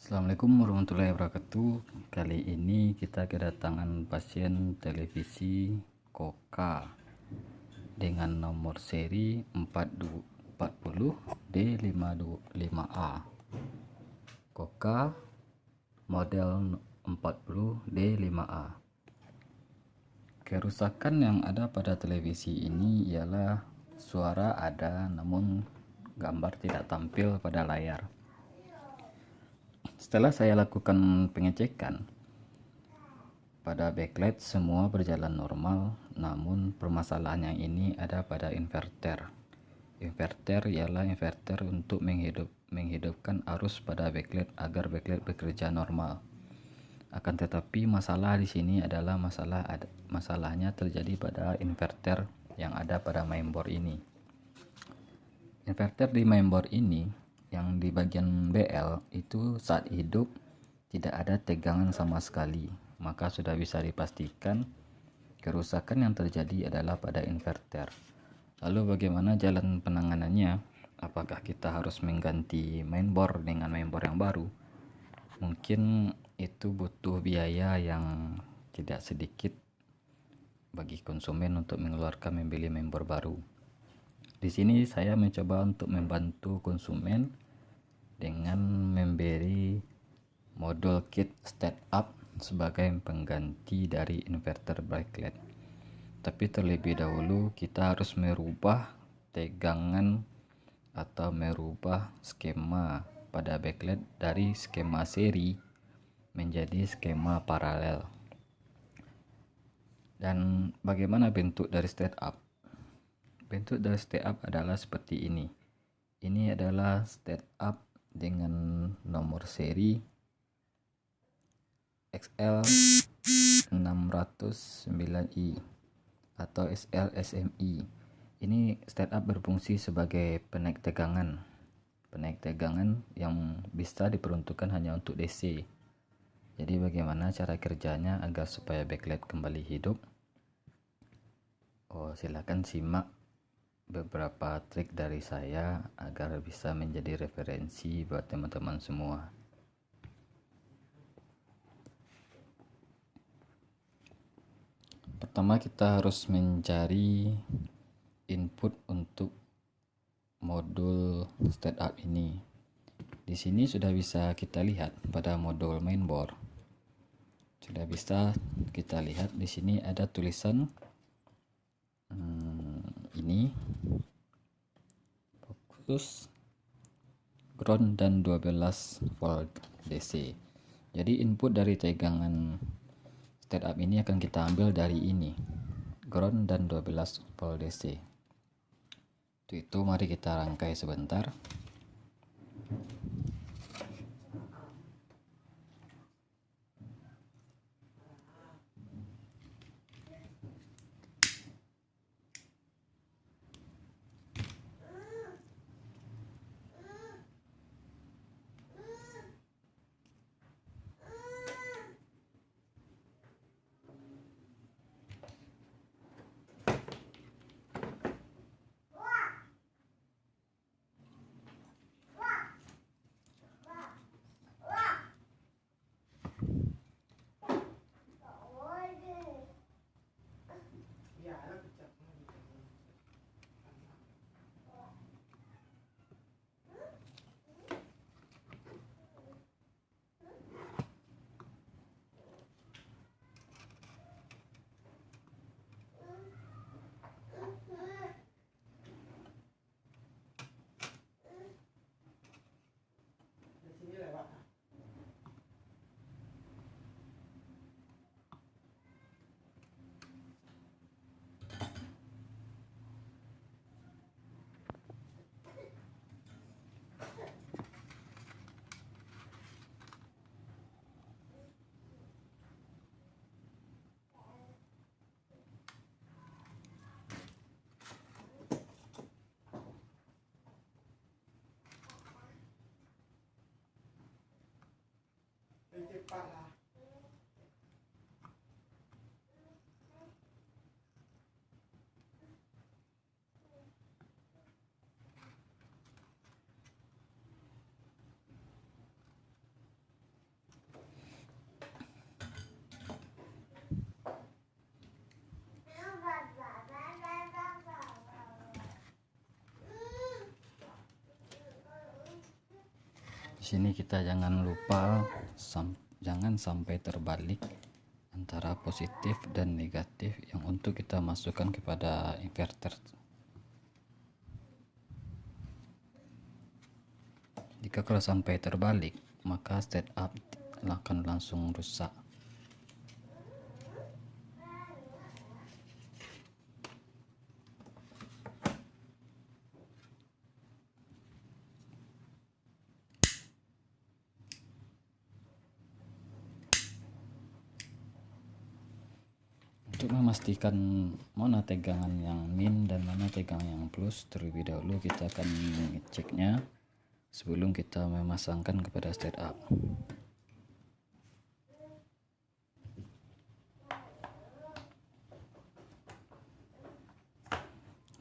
Assalamualaikum warahmatullahi wabarakatuh. Kali ini kita kedatangan pasien televisi Koka dengan nomor seri 40D55A. Koka model 40D5A. Kerusakan yang ada pada televisi ini ialah suara ada namun gambar tidak tampil pada layar. Setelah saya lakukan pengecekan, pada backlight semua berjalan normal, namun permasalahan yang ini ada pada inverter. Inverter ialah inverter untuk menghidupkan arus pada backlight agar backlight bekerja normal. Akan tetapi masalah di sini adalah masalahnya terjadi pada inverter yang ada pada mainboard ini. Inverter di mainboard ini yang di bagian BL itu saat hidup tidak ada tegangan sama sekali, maka sudah bisa dipastikan kerusakan yang terjadi adalah pada inverter. Lalu bagaimana jalan penanganannya? Apakah kita harus mengganti mainboard dengan mainboard yang baru? Mungkin itu butuh biaya yang tidak sedikit bagi konsumen untuk membeli mainboard baru. Di sini saya mencoba untuk membantu konsumen dengan memberi modul kit setup sebagai pengganti dari inverter backlight. Tapi terlebih dahulu kita harus merubah tegangan atau merubah skema pada backlight dari skema seri menjadi skema paralel. Dan bagaimana bentuk dari setup? Bentuk dari setup adalah seperti ini. Ini adalah setup dengan nomor seri XL609i atau SLSMI. Ini setup berfungsi sebagai penaik tegangan yang bisa diperuntukkan hanya untuk DC. Jadi bagaimana cara kerjanya agar supaya backlight kembali hidup? Silakan simak beberapa trik dari saya agar bisa menjadi referensi buat teman-teman semua. Pertama kita harus mencari input untuk modul setup ini. Di sini sudah bisa kita lihat pada modul mainboard. Sudah bisa kita lihat di sini ada tulisan ini fokus, ground dan 12 volt DC. Jadi input dari tegangan setup ini akan kita ambil dari ini, ground dan 12 volt DC. Itu mari kita rangkai sebentar. Di sini kita jangan lupa jangan sampai terbalik antara positif dan negatif yang untuk kita masukkan kepada inverter. Jika kalau sampai terbalik, maka setup akan langsung rusak. Untuk memastikan mana tegangan yang min dan mana tegangan yang plus, terlebih dahulu kita akan mengeceknya sebelum kita memasangkan kepada setup.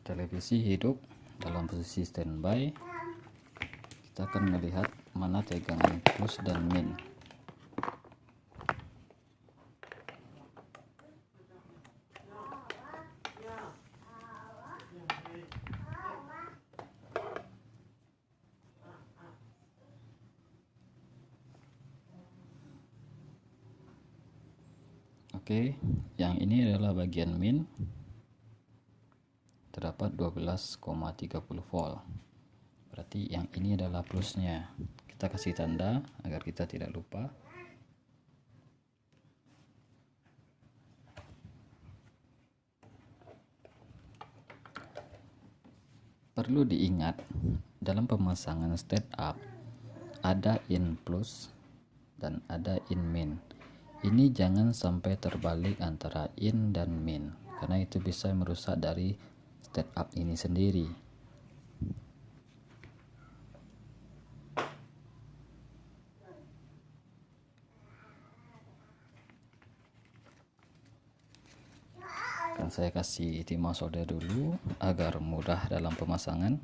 Televisi hidup dalam posisi standby. Kita akan melihat mana tegangan plus dan min. Oke, yang ini adalah bagian min, terdapat 12,30 volt. Berarti yang ini adalah plusnya. Kita kasih tanda agar kita tidak lupa. Perlu diingat, dalam pemasangan setup ada in plus dan ada in min. Ini jangan sampai terbalik antara in dan min, karena itu bisa merusak dari setup ini sendiri. Dan saya kasih timah solder dulu agar mudah dalam pemasangan.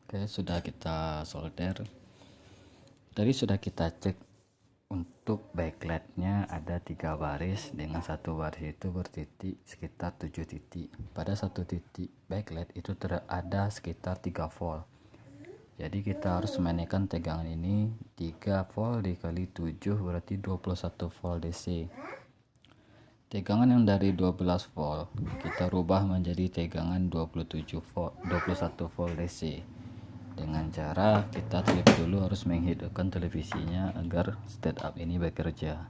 Oke, sudah kita solder. Tadi sudah kita cek untuk backlightnya ada 3 baris, dengan satu baris itu bertitik sekitar 7 titik. Pada satu titik backlight itu ada sekitar 3 volt. Jadi kita harus menaikkan tegangan ini 3 volt dikali 7 berarti 21 volt DC. Tegangan yang dari 12 volt kita rubah menjadi tegangan 27 volt, 21 volt DC. Dengan cara kita terlebih dulu harus menghidupkan televisinya agar setup ini bekerja.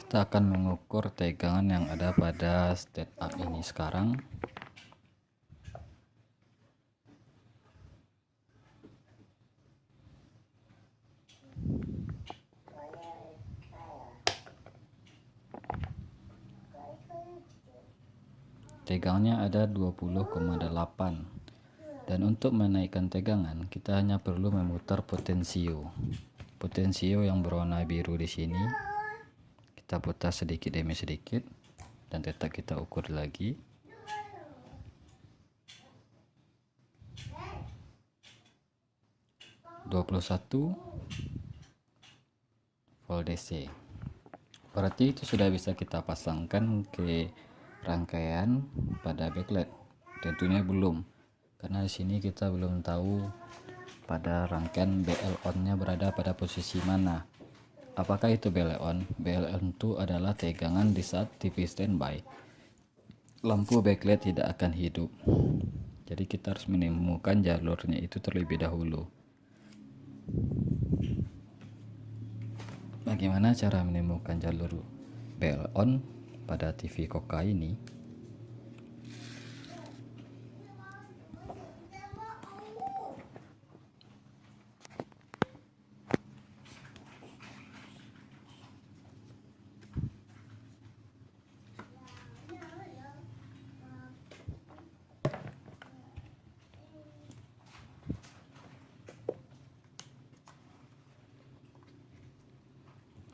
Kita akan mengukur tegangan yang ada pada setup ini sekarang. Tegangannya ada 20,8, dan untuk menaikkan tegangan kita hanya perlu memutar potensio yang berwarna biru di sini. kita putar sedikit demi sedikit dan tetap kita ukur lagi. (21 volt DC). Berarti itu sudah bisa kita pasangkan ke rangkaian pada backlight. Tentunya belum, karena di sini kita belum tahu pada rangkaian BL on-nya berada pada posisi mana. Apakah itu BL on? BL on itu adalah tegangan di saat TV standby. Lampu backlight tidak akan hidup. Jadi kita harus menemukan jalurnya itu terlebih dahulu. Bagaimana cara menemukan jalur BL on pada TV Koka ini?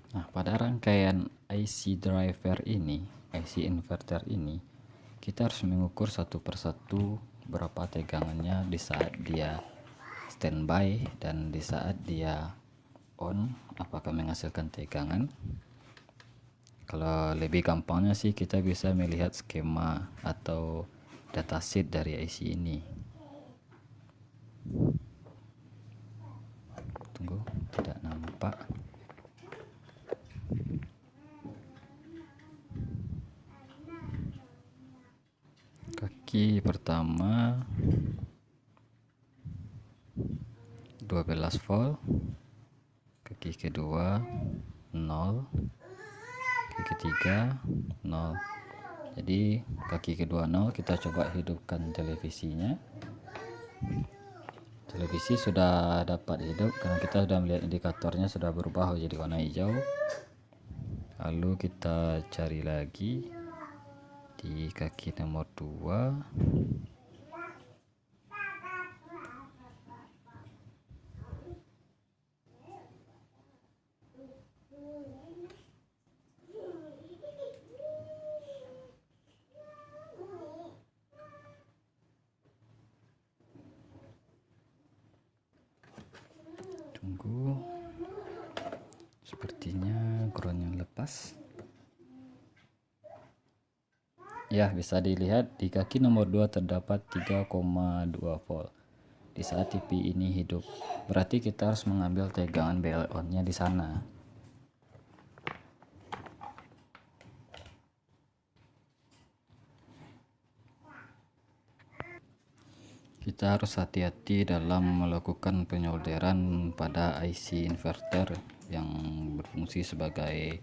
Nah, pada rangkaian IC driver ini, IC inverter ini, kita harus mengukur satu persatu berapa tegangannya di saat dia standby dan di saat dia on, apakah menghasilkan tegangan. Kalau lebih gampangnya sih kita bisa melihat skema atau datasheet dari IC ini. Tunggu, tidak nampak. Kaki pertama 12 volt, kaki kedua 0, kaki ketiga 0. Jadi kaki kedua 0, kita coba hidupkan televisinya. Televisi sudah dapat hidup karena kita sudah melihat indikatornya sudah berubah jadi warna hijau. Lalu kita cari lagi di kaki nomor 2. Tunggu, sepertinya groundnya lepas. Ya, bisa dilihat di kaki nomor 2 terdapat 3,2 volt di saat TV ini hidup. Berarti kita harus mengambil tegangan BL on-nya di sana. Kita harus hati-hati dalam melakukan penyolderan pada IC inverter yang berfungsi sebagai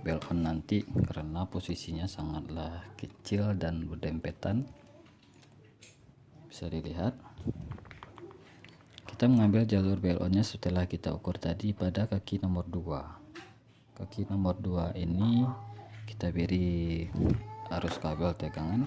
BL on nanti, karena posisinya sangatlah kecil dan berdempetan. Bisa dilihat. Kita mengambil jalur BL on-nya setelah kita ukur tadi pada kaki nomor 2. Kaki nomor 2 ini kita beri arus kabel tegangan.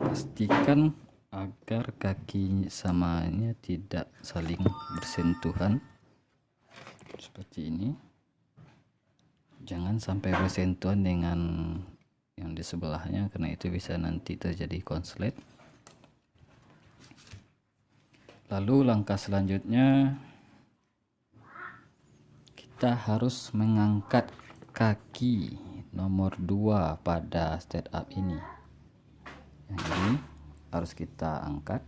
Pastikan agar kaki samanya tidak saling bersentuhan seperti ini. Jangan sampai bersentuhan dengan yang di sebelahnya, karena itu bisa nanti terjadi konslet. Lalu langkah selanjutnya kita harus mengangkat kaki nomor 2 pada setup ini. Yang ini harus kita angkat.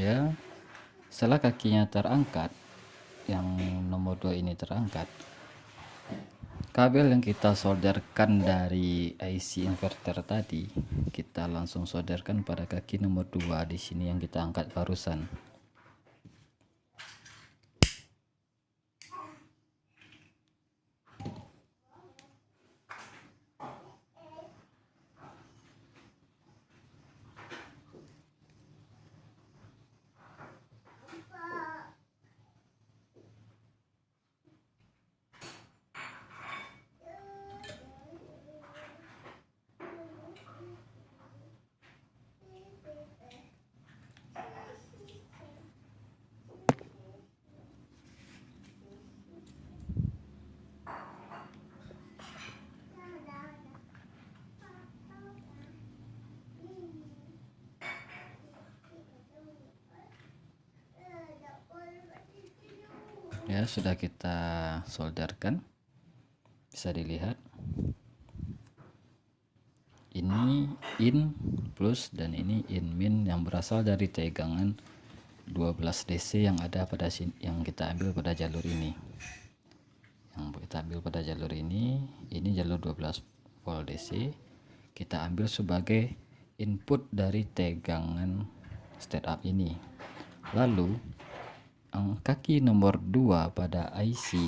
ya. Setelah kakinya terangkat, yang nomor 2 ini terangkat, kabel yang kita solderkan dari IC inverter tadi kita langsung solderkan pada kaki nomor 2 di sini yang kita angkat barusan. Ya, sudah kita solderkan, bisa dilihat ini in plus dan ini in min yang berasal dari tegangan 12 DC yang ada pada sini, yang kita ambil pada jalur ini. Ini jalur 12 volt DC kita ambil sebagai input dari tegangan step up ini. Lalu kaki nomor 2 pada IC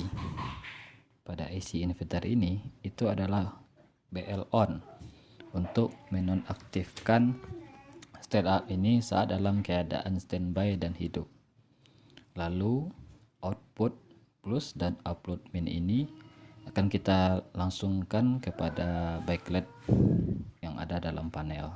inverter ini itu adalah BL on untuk menonaktifkan step up ini saat dalam keadaan standby dan hidup. Lalu output plus dan upload min ini akan kita langsungkan kepada backlight yang ada dalam panel.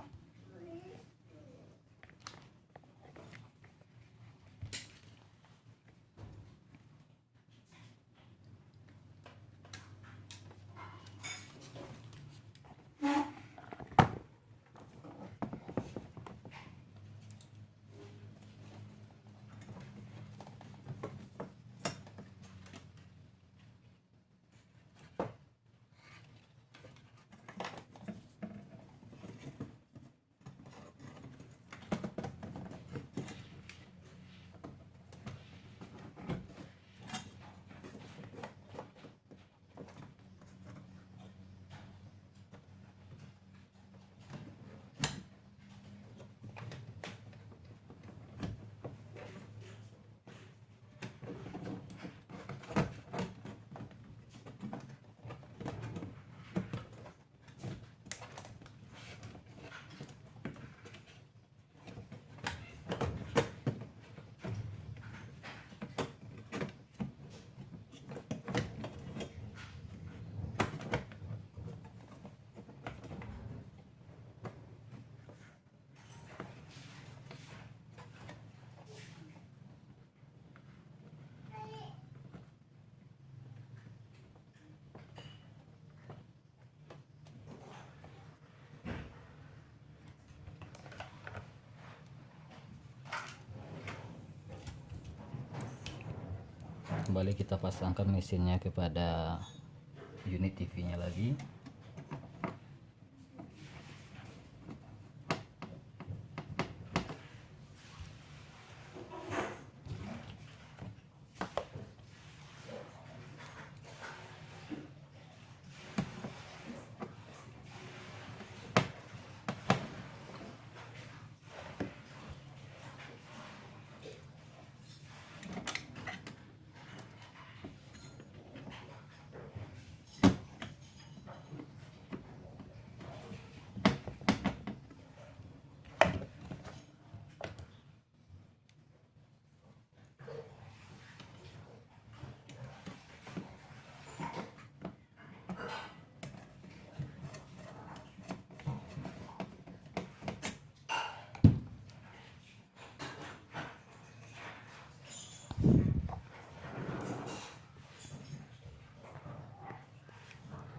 Kembali kita pasangkan mesinnya kepada unit TV-nya lagi.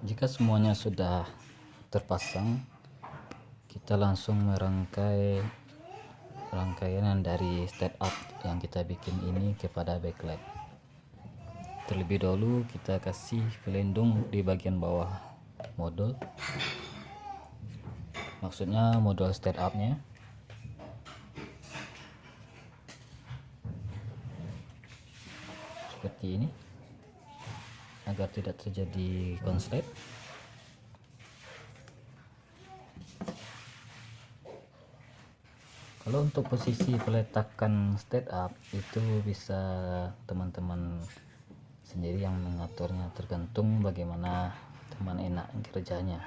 Jika semuanya sudah terpasang, kita langsung merangkai rangkaian dari step up yang kita bikin ini kepada backlight. Terlebih dahulu kita kasih pelindung di bagian bawah modul, maksudnya modul step up nya. seperti ini agar tidak terjadi konslet. Kalau untuk posisi peletakan step up itu bisa teman-teman sendiri yang mengaturnya, tergantung bagaimana teman enak kerjanya.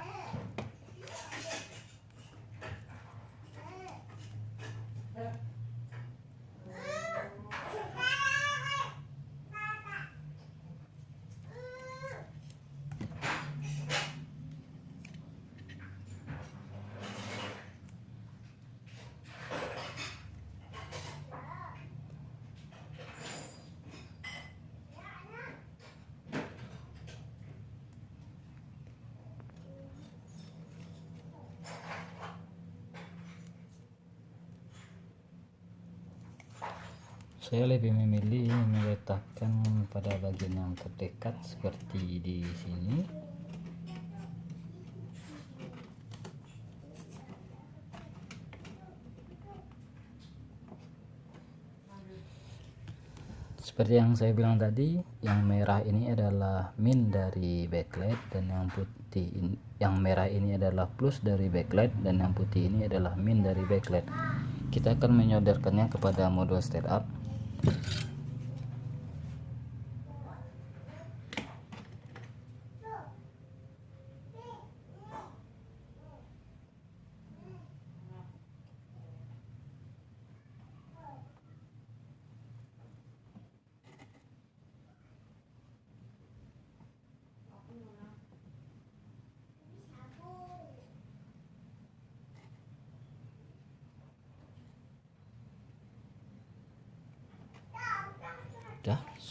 Saya lebih memilih meletakkan pada bagian yang terdekat seperti di sini. Seperti yang saya bilang tadi, yang merah ini adalah min dari backlight dan yang merah ini adalah plus dari backlight dan yang putih ini adalah min dari backlight. Kita akan menyodorkannya kepada mode step up.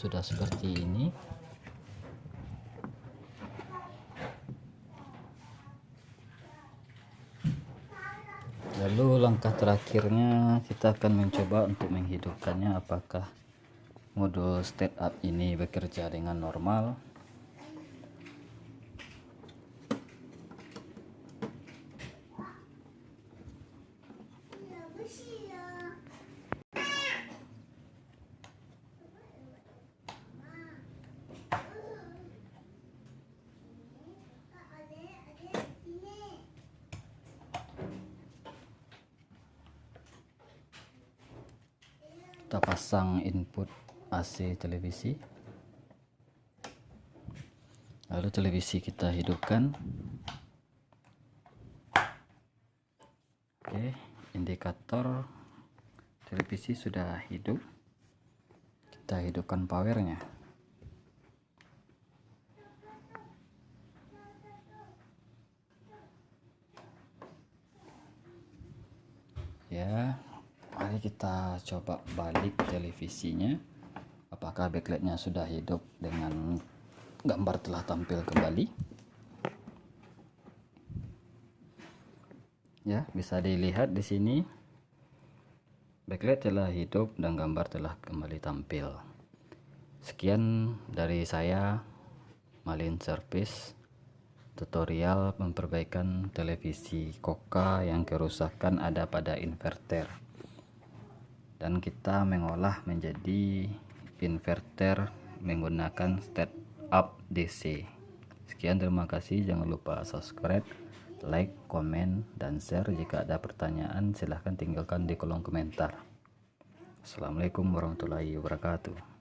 Sudah seperti ini. Lalu langkah terakhirnya kita akan mencoba untuk menghidupkannya, apakah mode step up ini bekerja dengan normal. Kita pasang input AC televisi, lalu televisi kita hidupkan. Oke, indikator televisi sudah hidup. Kita hidupkan powernya. Ya, mari kita coba balik televisinya, apakah backlightnya sudah hidup dengan gambar telah tampil kembali. Ya, bisa dilihat di sini backlight telah hidup dan gambar telah kembali tampil. Sekian dari saya, Malin Service, tutorial memperbaikan televisi Koka yang kerusakan ada pada inverter, dan kita mengolah menjadi inverter menggunakan step up DC. Sekian, terima kasih. Jangan lupa subscribe, like, komen, dan share. Jika ada pertanyaan silahkan tinggalkan di kolom komentar. Assalamualaikum warahmatullahi wabarakatuh.